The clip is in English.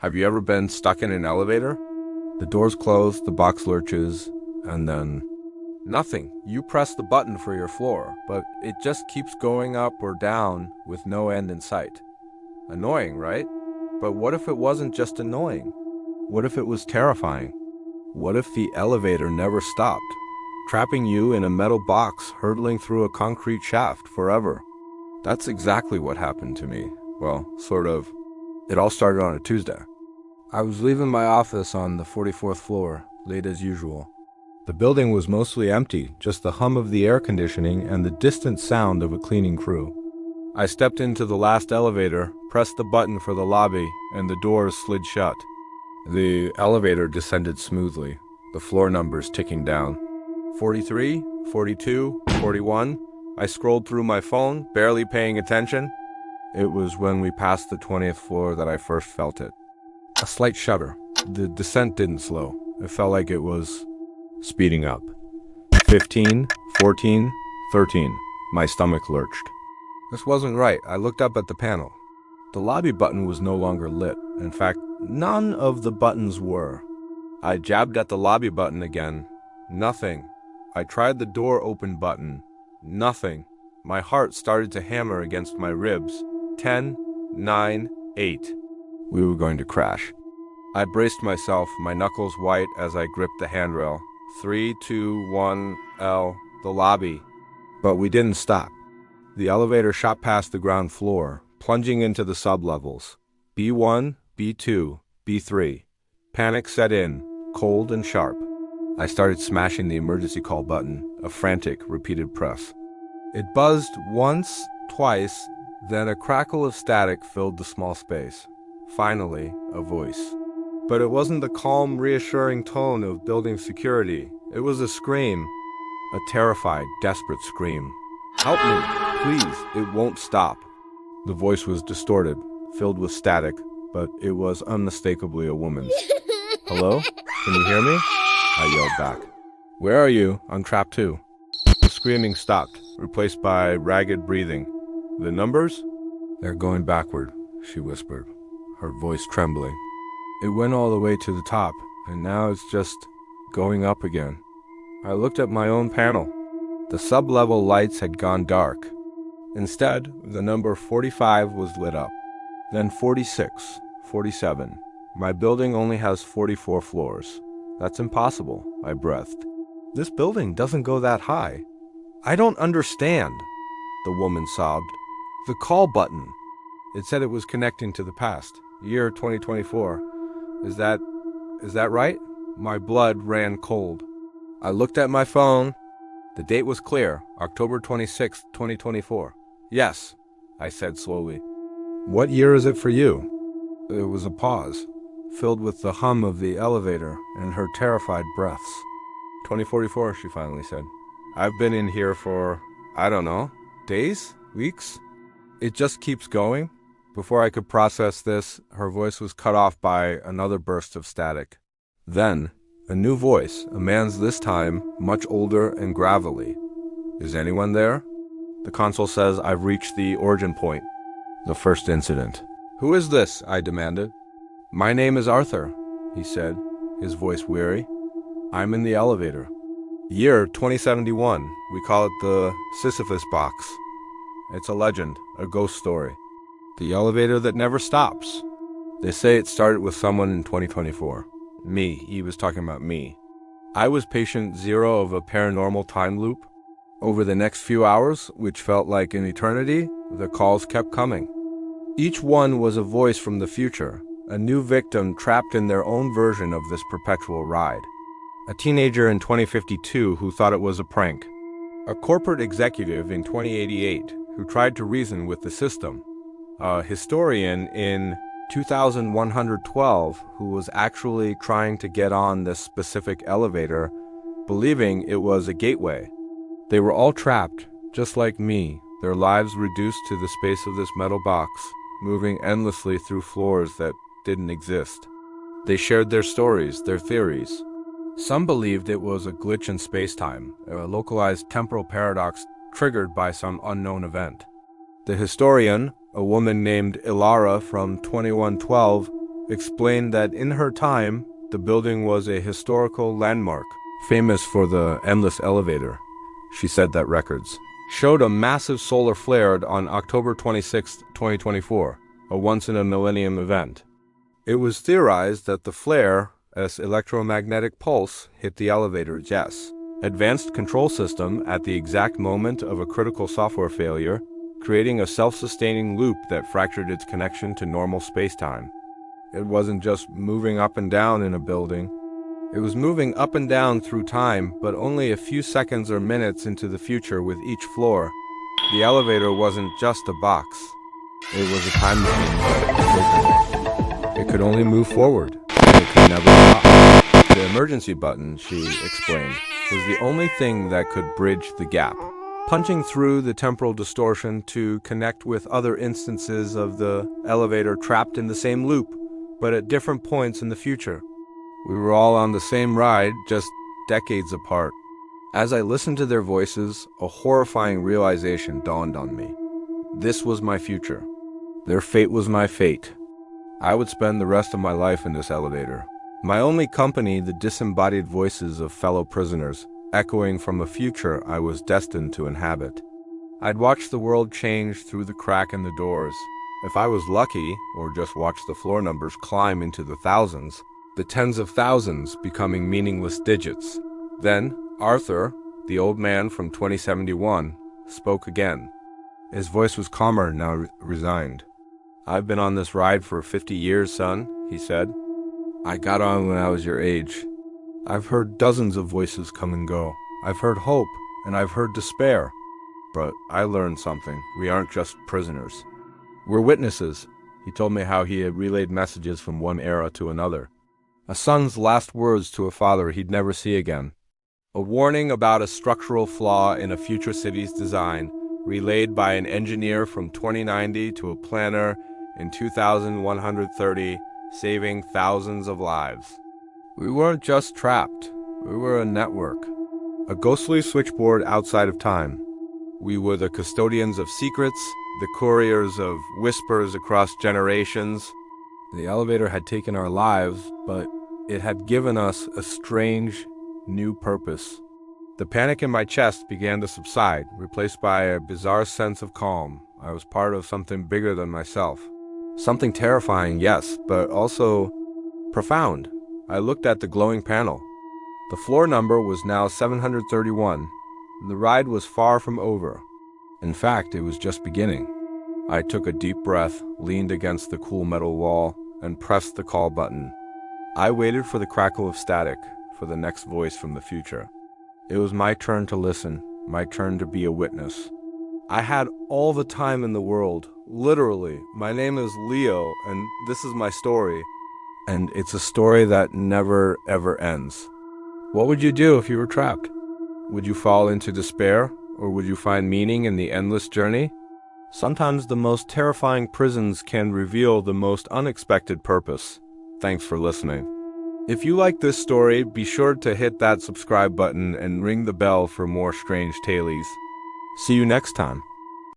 Have you ever been stuck in an elevator? The doors close, the box lurches, and then nothing. You press the button for your floor, but it just keeps going up or down with no end in sight. Annoying, right? But what if it wasn't just annoying? What if it was terrifying? What if the elevator never stopped, trapping you in a metal box hurtling through a concrete shaft forever? That's exactly what happened to me. Well, sort of. It all started on a Tuesday. I was leaving my office on the 44th floor, late as usual. The building was mostly empty, just the hum of the air conditioning and the distant sound of a cleaning crew. I stepped into the last elevator, pressed the button for the lobby, and the doors slid shut. The elevator descended smoothly, the floor numbers ticking down. 43, 42, 41. I scrolled through my phone, barely paying attention. It was when we passed the 20th floor that I first felt it. A slight shudder. The descent didn't slow. It felt like it was speeding up. 15, 14, 13. My stomach lurched. This wasn't right. I looked up at the panel. The lobby button was no longer lit. In fact, none of the buttons were. I jabbed at the lobby button again. Nothing. I tried the door open button. Nothing. My heart started to hammer against my ribs. 10, 9, 8. We were going to crash. I braced myself, my knuckles white as I gripped the handrail. 3, 2, 1, L, the lobby. But we didn't stop. The elevator shot past the ground floor, plunging into the sublevels. B1, B2, B3. Panic set in, cold and sharp. I started smashing the emergency call button, a frantic, repeated press. It buzzed once, twice, then a crackle of static filled the small space. Finally, a voice. But it wasn't the calm, reassuring tone of building security. It was a scream. A terrified, desperate scream. "Help me, please, it won't stop." The voice was distorted, filled with static, but it was unmistakably a woman's. "Hello? Can you hear me?" I yelled back. "Where are you? I'm trapped too." The screaming stopped, replaced by ragged breathing. "The numbers?" "They're going backward," she whispered, her voice trembling. "It went all the way to the top, and now it's just going up again." I looked at my own panel. The sub-level lights had gone dark. Instead, the number 45 was lit up. Then 46, 47. My building only has 44 floors. That's impossible, I breathed. This building doesn't go that high. "I don't understand," the woman sobbed. "The call button. It said it was connecting to the past. Year 2024. Is that right?" My blood ran cold. I looked at my phone. The date was clear, October 26, 2024. "Yes," I said slowly. "What year is it for you?" There was a pause, filled with the hum of the elevator and her terrified breaths. 2044, she finally said. "I've been in here for, I don't know, days? Weeks? It just keeps going." Before I could process this, her voice was cut off by another burst of static. Then, a new voice, a man's this time, much older and gravelly. "Is anyone there?" The console says I've reached the origin point, the first incident. "Who is this?" I demanded. "My name is Arthur," he said, his voice weary. "I'm in the elevator. Year 2071. We call it the Sisyphus box. It's a legend, a ghost story. The elevator that never stops. They say it started with someone in 2024. Me, he was talking about me. I was patient zero of a paranormal time loop. Over the next few hours, which felt like an eternity, the calls kept coming. Each one was a voice from the future, a new victim trapped in their own version of this perpetual ride. A teenager in 2052 who thought it was a prank. A corporate executive in 2088 who tried to reason with the system. A historian in 2112 who was actually trying to get on this specific elevator, believing it was a gateway. They were all trapped, just like me, their lives reduced to the space of this metal box, moving endlessly through floors that didn't exist. They shared their stories, their theories. Some believed it was a glitch in space-time, a localized temporal paradox triggered by some unknown event. The historian, a woman named Ilara from 2112, explained that in her time, the building was a historical landmark, famous for the endless elevator. She said that records showed a massive solar flare on October 26, 2024, a once-in-a-millennium event. It was theorized that the flare, as electromagnetic pulse, hit the elevator's advanced control system at the exact moment of a critical software failure, creating a self-sustaining loop that fractured its connection to normal space-time. It wasn't just moving up and down in a building. It was moving up and down through time, but only a few seconds or minutes into the future with each floor. The elevator wasn't just a box. It was a time machine that it could only move forward, and it could never stop. The emergency button, she explained, was the only thing that could bridge the gap, punching through the temporal distortion to connect with other instances of the elevator trapped in the same loop, but at different points in the future. We were all on the same ride, just decades apart. As I listened to their voices, a horrifying realization dawned on me. This was my future. Their fate was my fate. I would spend the rest of my life in this elevator. My only company, the disembodied voices of fellow prisoners, echoing from a future I was destined to inhabit. I'd watch the world change through the crack in the doors. If I was lucky, or just watch the floor numbers climb into the thousands, the tens of thousands becoming meaningless digits. Then, Arthur, the old man from 2071, spoke again. His voice was calmer, now resigned. "I've been on this ride for 50 years, son," he said. "I got on when I was your age. I've heard dozens of voices come and go. I've heard hope, and I've heard despair. But I learned something. We aren't just prisoners. We're witnesses." He told me how he had relayed messages from one era to another. A son's last words to a father he'd never see again. A warning about a structural flaw in a future city's design, relayed by an engineer from 2090 to a planner in 2130, saving thousands of lives. We weren't just trapped. We were a network. A ghostly switchboard outside of time. We were the custodians of secrets, the couriers of whispers across generations. The elevator had taken our lives, but it had given us a strange, new purpose. The panic in my chest began to subside, replaced by a bizarre sense of calm. I was part of something bigger than myself. Something terrifying, yes, but also profound. I looked at the glowing panel. The floor number was now 731. The ride was far from over. In fact, it was just beginning. I took a deep breath, leaned against the cool metal wall, and pressed the call button. I waited for the crackle of static, for the next voice from the future. It was my turn to listen, my turn to be a witness. I had all the time in the world, literally. My name is Leo, and this is my story. And it's a story that never, ever ends. What would you do if you were trapped? Would you fall into despair, or would you find meaning in the endless journey? Sometimes the most terrifying prisons can reveal the most unexpected purpose. Thanks for listening. If you like this story, be sure to hit that subscribe button and ring the bell for more strange tales. See you next time.